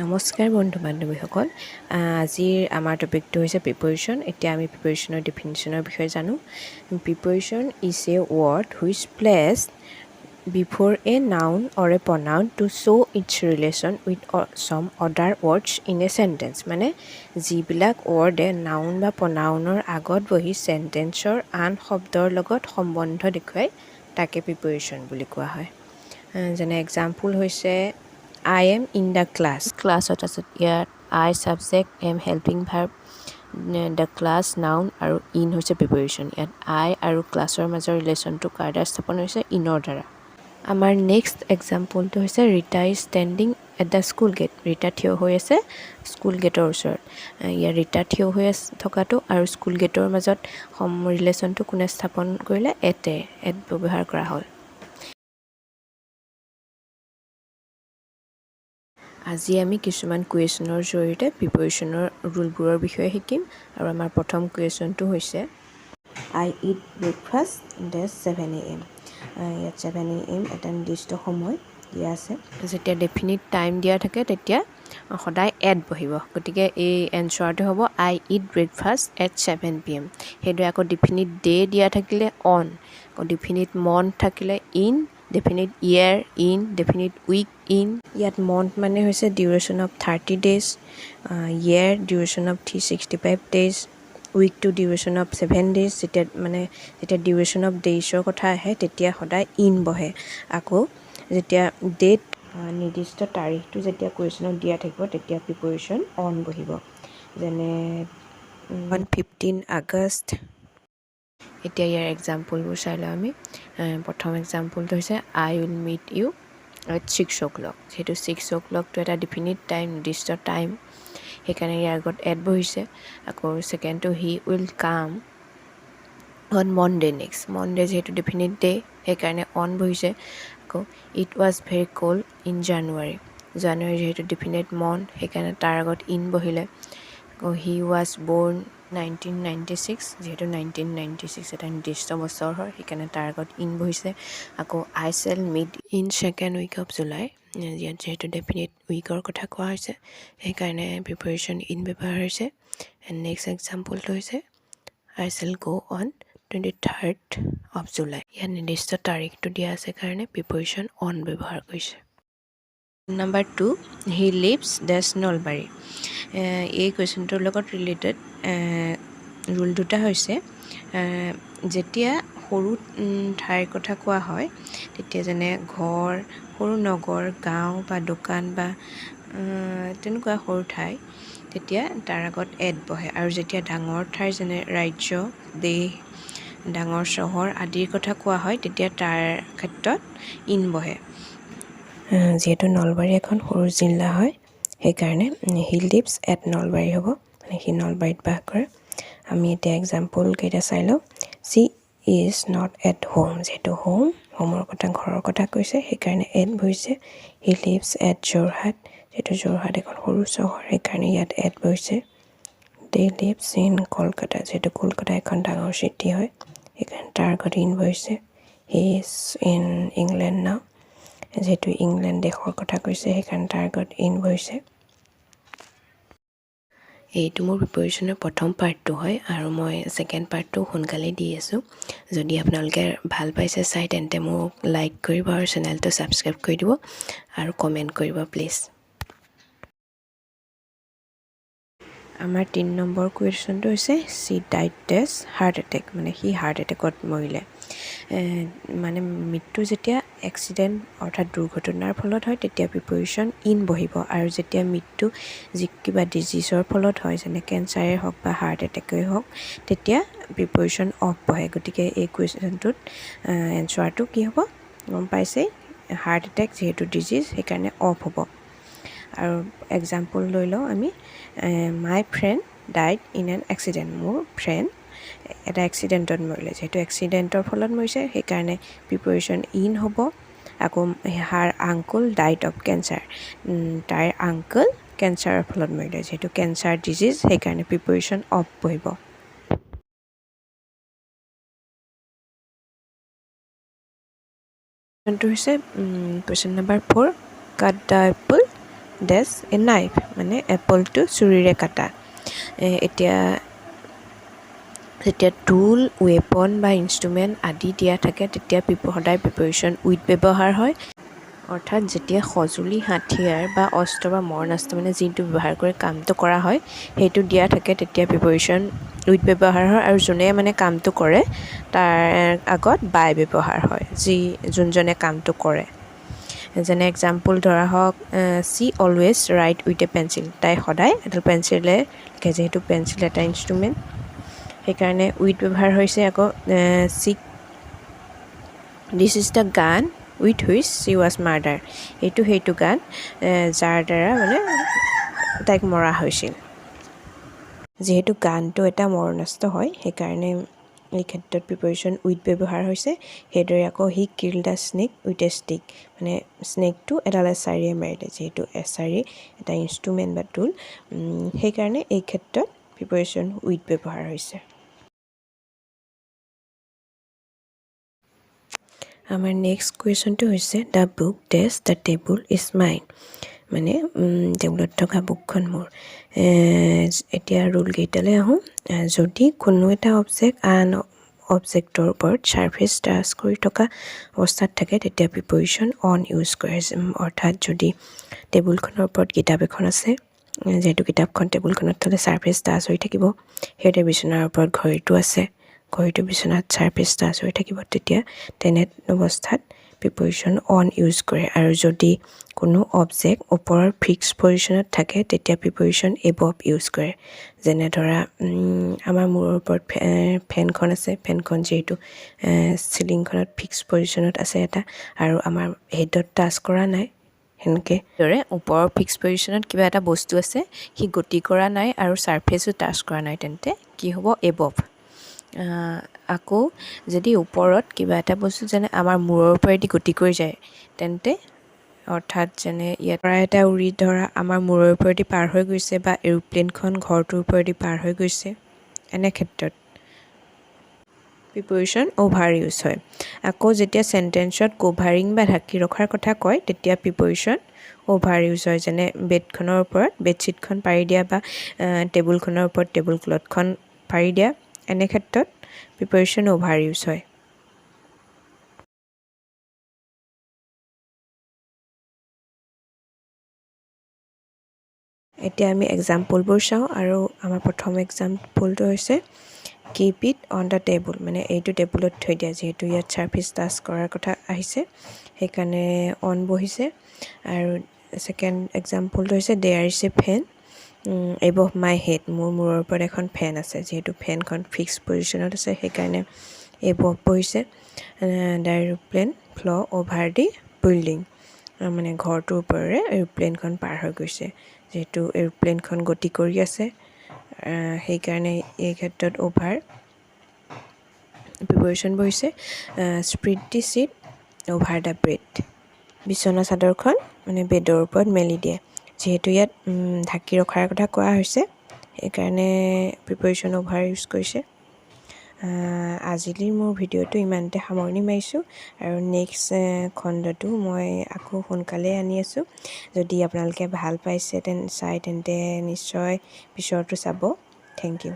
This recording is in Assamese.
নমস্কাৰ বন্ধু বান্ধৱীসকল আজিৰ আমাৰ টপিকটো হৈছে প্ৰিপ'জিশ্যন এতিয়া আমি প্ৰিপ'জিশ্যনৰ ডেফিনিশ্যনৰ বিষয়ে জানো preposition is a word which placed before a noun or a pronoun to show' its relation with some other words in a sentence মানে যিবিলাক ৱৰ্ডে নাউন বা প্ৰনাউনৰ আগত বহি চেণ্টেন্সৰ আন শব্দৰ লগত সম্বন্ধ দেখুৱাই তাকে প্ৰিপ'জিশ্যন বুলি কোৱা হয় যেনে এক্সাম্পল হৈছে I am in the class. ক্লাছত আছে ইয়াত I subject am helping verb the class noun আৰু in হৈছে প্ৰিপ'জিশ্যন ইয়াত I আৰু ক্লাছৰ মাজৰ ৰিলেশ্যনটো কাৰ দ্বাৰা স্থাপন হৈছে ইনৰ দ্বাৰা আমাৰ নেক্সট এক্সাম্পলটো হৈছে Rita is standing at the school gate Rita থিয় হৈ আছে স্কুল গেটৰ ওচৰত ইয়াত ৰীতা থিয় হৈ থকাটো আৰু স্কুল গেটৰ মাজত ৰিলেশ্যনটো কোনে স্থাপন কৰিলে এট ব্যৱহাৰ কৰা হ'ল আজি আমি কিছুমান কুৱেশ্যনৰ জৰিয়তে প্ৰিপ'জিশ্যনৰ ৰুলবোৰৰ বিষয়ে শিকিম আৰু আমাৰ প্ৰথম কুৱেশ্যনটো হৈছে I eat breakfast at 7 AM ইয়াত 7 AM এটা নিৰ্দিষ্ট সময় দিয়া আছে যেতিয়া ডেফিনিট টাইম দিয়া থাকে তেতিয়া সদায় এড বহিব গতিকে এই এনচাৰটো হ'ব I eat breakfast at 7 PM সেইদৰে আকৌ ডেফিনিট ডে দিয়া থাকিলে অন আকৌ ডেফিনিট মন্থ থাকিলে in definite year in definite week in ইয়াত মন্থ মানে হৈছে duration of 30 days year duration of 365 days উইকটো ডিউৰেশ্যন অফ 7 days যেতিয়া ডিউৰেশ্যন অফ ডেইজৰ কথা আহে তেতিয়া সদায় ইন বহে আকৌ যেতিয়া ডেট নিৰ্দিষ্ট তাৰিখটো যেতিয়া কুৱেশ্যনত দিয়া থাকিব তেতিয়া প্ৰিপ'জিশ্যন অন বহিব যেনে 15 আগষ্ট এতিয়া ইয়াৰ এক্সাম্পলবোৰ চাই লওঁ আমি প্ৰথম এক্সাম্পলটো হৈছে I will meet you at 6 o'clock যিহেতু 6 o'clockটো এটা ডেফিনিট টাইম নিৰ্দিষ্ট টাইম সেইকাৰণে ইয়াৰ আগত এড বহিছে আকৌ ছেকেণ্ডটো he will come on Monday next Monday যিহেতু ডেফিনিট ডে সেইকাৰণে অন বহিছে আকৌ it was very cold in January যিহেতু ডেফিনিট মন্থ সেইকাৰণে তাৰ আগত ইন বহিলে আকৌ হি ৱাজ বৰ্ণ 1996 যিহেতু 1996 এটা নিৰ্দিষ্ট বছৰ হয় সেইকাৰণে তাৰ আগত ইন বহিছে আকৌ I shall meet in second week of July ইয়াত যিহেতু ডেফিনিট উইকৰ কথা কোৱা হৈছে সেইকাৰণে প্ৰিপ'জিশ্যন ইন ব্যৱহাৰ হৈছে এণ্ড নেক্সট এক্সাম্পলটো হৈছে I shall go on 23rd of July ইয়াত নিৰ্দিষ্ট তাৰিখটো দিয়া আছে কাৰণে প্ৰিপ'জিশ্যন অন ব্যৱহাৰ কৰিছে নাম্বাৰ 2 হি লিভছ ডেছ নলবাৰী এই কুৱেশ্যনটোৰ লগত ৰিলেটেড ৰুল দুটা হৈছে যেতিয়া সৰু ঠাইৰ কথা কোৱা হয় তেতিয়া যেনে ঘৰ সৰু নগৰ গাঁও বা দোকান বা তেনেকুৱা সৰু ঠাই তেতিয়া তাৰ আগত এড বহে আৰু যেতিয়া ডাঙৰ ঠাই যেনে ৰাজ্য দেশ ডাঙৰ চহৰ আদিৰ কথা কোৱা হয় তেতিয়া তাৰ ক্ষেত্ৰত ইন বহে যিহেতু নলবাৰী এখন সৰু জিলা হয় সেইকাৰণে হি লিভছ এট নলবাৰী হ'ব মানে সি নলবাৰীত বাস কৰে আমি এতিয়া এক্সাম্পল কেইটা চাই লওঁ C is not at home যিহেতু হোমৰ কথা ঘৰৰ কথা কৈছে সেইকাৰণে এড বহিছে হি লিভছ এট যোৰহাট যিহেতু যোৰহাট এখন সৰু চহৰ সেইকাৰণে ইয়াত এড বহিছে দে লিভছ ইন কলকাতা যিহেতু কলকাতা এখন ডাঙৰ চিটি হয় সেইকাৰণে তাৰ আগত ইন বহিছে হি ইজ ইন ইংলেণ্ড নাও যিহেতু ইংলেণ্ড দেশৰ কথা কৈছে সেইকাৰণে তাৰ আগত ইন বহিছে এইটো মোৰ প্ৰিপ'জিশ্যনৰ প্ৰথম পাৰ্টটো হয় আৰু মই ছেকেণ্ড পাৰ্টটো সোনকালে দি আছোঁ যদি আপোনালোকে ভাল পাইছে চাই তেন্তে মোক লাইক কৰিব আৰু চেনেলটো ছাবস্ক্ৰাইব কৰি দিব আৰু কমেণ্ট কৰিব প্লিজ আমাৰ 3 নম্বৰ কুৱেশ্যনটো হৈছে চি ডাইড ডেছ হাৰ্ট এটেক মানে সি হাৰ্ট এটেকত মৰিলে মানে মৃত্যু যেতিয়া এক্সিডেণ্ট অৰ্থাৎ দুৰ্ঘটনাৰ ফলত হয় তেতিয়া প্ৰিপ'জিশ্যন ইন বহিব আৰু যেতিয়া মৃত্যু কিবা ডিজিজৰ ফলত হয় যেনে কেঞ্চাৰে হওক বা হাৰ্ট এটেকেই হওক তেতিয়া প্ৰিপ'জিশ্যন অফ বহে গতিকে এই কুৱেশ্যনটোত এনচাৰটো কি হ'ব গম পাইছেই হাৰ্ট এটেক যিহেতু ডিজিজ সেইকাৰণে অফ হ'ব আৰু এক্সাম্পল লৈ লওঁ আমি my friend died in an accident মোৰ ফ্ৰেণ্ড এটা এক্সিডেণ্টত মৰিলে যিহেতু এক্সিডেণ্টৰ ফলত মৰিছে সেইকাৰণে প্ৰিপ'জিশ্যন ইন হ'ব আকৌ হাৰ আংকুল ডাইড অফ কেঞ্চাৰ তাইৰ আংকুল কেঞ্চাৰৰ ফলত মৰিলে যিহেতু কেঞ্চাৰ ডিজিজ সেইকাৰণে প্ৰিপ'জিশ্যন অফ বহিব কুৱেশ্যনটো হৈছে question number 4 cut the apple does a knife মানে এপলটো চুৰিৰে কাটা এতিয়া যেতিয়া টুল ৱেপন বা ইনষ্ট্ৰুমেণ্ট আদি দিয়া থাকে তেতিয়া সদায় প্ৰিপ'জিশ্যন উইথ ব্যৱহাৰ হয় অৰ্থাৎ যেতিয়া সঁজুলি হাথিয়াৰ বা অস্ত্ৰ বা মৰণাস্ত্ৰ মানে যিটো ব্যৱহাৰ কৰি কামটো কৰা হয় সেইটো দিয়া থাকে তেতিয়া প্ৰিপ'জিশ্যন উইথ ব্যৱহাৰ হয় আৰু যোনে মানে কামটো কৰে তাৰ আগত বাই ব্যৱহাৰ হয় যোনজনে কামটো কৰে যেনে এক্সাম্পল ধৰা হওক C always right with a pencil তাই সদায় এডাল পেঞ্চিলে লিখে যিহেতু পেঞ্চিল এটা ইনষ্ট্ৰুমেণ্ট সেইকাৰণে উইথ ব্যৱহাৰ হৈছে আকৌ চিক this is the gun with which she was murder এইটো সেইটো গান যাৰ দ্বাৰা মানে তাইক মৰা হৈছিল যিহেতু গানটো এটা মৰণাস্ত্ৰ হয় সেইকাৰণে এই ক্ষেত্ৰত প্ৰিপ'জিশ্যন উইথ ব্যৱহাৰ হৈছে সেইদৰে আকৌ he kill the snake with a stick মানে স্নেকটো এডাল এছাৰিয়ে মাৰিলে যিহেতু এছাৰি এটা ইনষ্ট্ৰুমেণ্ট বা টুল সেইকাৰণে এই ক্ষেত্ৰত প্ৰিপ'জিশ্যন উইথ ব্যৱহাৰ হৈছে আমাৰ নেক্সট কুৱেশ্যনটো হৈছে the book does the table is mine মানে টেবুলত থকা বুকখন মোৰ এতিয়া ৰুলকেইটালৈ আহোঁ যদি কোনো এটা অবজেক্ট আন অবজেক্টৰ ওপৰত ছাৰ্ফেচ টাচ কৰি থকা অৱস্থাত থাকে তেতিয়া প্ৰিপ'জিশ্যন অন ইউজ কৰে অৰ্থাৎ যদি টেবুলখনৰ ওপৰত কিতাপ এখন আছে যিহেতু কিতাপখন টেবুলখনত থ'লে ছাৰ্ফেচ টাচ হৈ থাকিব সেইদৰে বিচনাৰ ওপৰত ঘড়ীটো আছে ঘড়ীটো বিচনাত ছাৰ্ফেচ টাচ হৈ থাকিব তেতিয়া তেনে অৱস্থাত প্ৰিপ'জিশ্যন অন ইউজ কৰে আৰু যদি কোনো অবজেক্ট ওপৰৰ ফিক্স পজিশ্যনত থাকে তেতিয়া প্ৰিপ'জিশ্যন এবভ ইউজ কৰে যেনে ধৰা আমাৰ মূৰৰ ওপৰত ফেনখন আছে ফেনখন যিহেতু চিলিংখনত ফিক্স পজিশ্যনত আছে এটা আৰু আমাৰ হেডত টাচ কৰা নাই সেনেকৈ দৰে ওপৰৰ ফিক্স পজিশ্যনত কিবা এটা বস্তু আছে সি গতি কৰা নাই আৰু ছাৰ্ফেচো টাচ কৰা নাই তেন্তে কি হ'ব এবভ আকৌ যদি ওপৰত কিবা এটা বস্তু যেনে আমাৰ মূৰৰ ওপৰেদি গতি কৰি যায় তেন্তে অৰ্থাৎ যেনে ইয়াৰ পৰা এটা উৰি ধৰা আমাৰ মূৰৰ ওপৰেদি পাৰ হৈ গৈছে বা এৰোপ্লেনখন ঘৰটোৰ ওপৰেদি পাৰ হৈ গৈছে এনে ক্ষেত্ৰত প্ৰিপ'জিশ্যন অভাৰ ইউজ হয় আকৌ যেতিয়া চেণ্টেঞ্চত কভাৰিং বা ঢাকি ৰখাৰ কথা কয় তেতিয়া প্ৰিপ'জিশ্যন অভাৰ ইউজ হয় যেনে বেডখনৰ ওপৰত বেডশ্বীটখন পাৰি দিয়া বা টেবুলখনৰ ওপৰত টেবুল ক্লথখন পাৰি দিয়া এনে ক্ষেত্ৰত প্ৰিপ'জিশ্যন অভাৰ ইউজ হয় এতিয়া আমি এক্সাম্পলবোৰ চাওঁ আৰু আমাৰ প্ৰথম এক্সাম্পলটো হৈছে keep it on the table মানে এইটো টেবুলত থৈ দিয়া যিহেতু ইয়াত ছাৰ্ফেচ টাচ কৰাৰ কথা আহিছে সেইকাৰণে অন বহিছে আৰু ছেকেণ্ড এক্সাম্পলটো হৈছে there is a fan above my head মোৰ মূৰৰ ওপৰত এখন ফেন আছে যিহেতু ফেনখন ফিক্স পজিশ্যনত আছে সেইকাৰণে এবভ বহিছে দ্য এৰোপ্লেন ফ্ল অভাৰ দি বিল্ডিং মানে ঘৰটোৰ ওপৰেৰে এৰোপ্লেনখন পাৰ হৈ গৈছে যিহেতু এৰোপ্লেনখন গতি কৰি আছে সেইকাৰণে এই ক্ষেত্ৰত অভাৰ প্ৰিপ'জিশ্যন বহিছে spread the seat over the bed বিচনা চাদৰখন মানে বেডৰ ওপৰত মেলি দিয়ে যিহেতু ইয়াত ঢাকি ৰখাৰ কথা কোৱা হৈছে সেইকাৰণে প্ৰিপ'জিশ্যন অভাৰ ইউজ কৰিছে আজিলৈ মোৰ ভিডিঅ'টো ইমানতে সামৰণি মাৰিছোঁ আৰু নেক্সট খণ্ডটো মই আকৌ সোনকালে আনি আছোঁ যদি আপোনালোকে ভাল পাইছে তেন্তে নিশ্চয় পিছৰটো চাব থেংক ইউ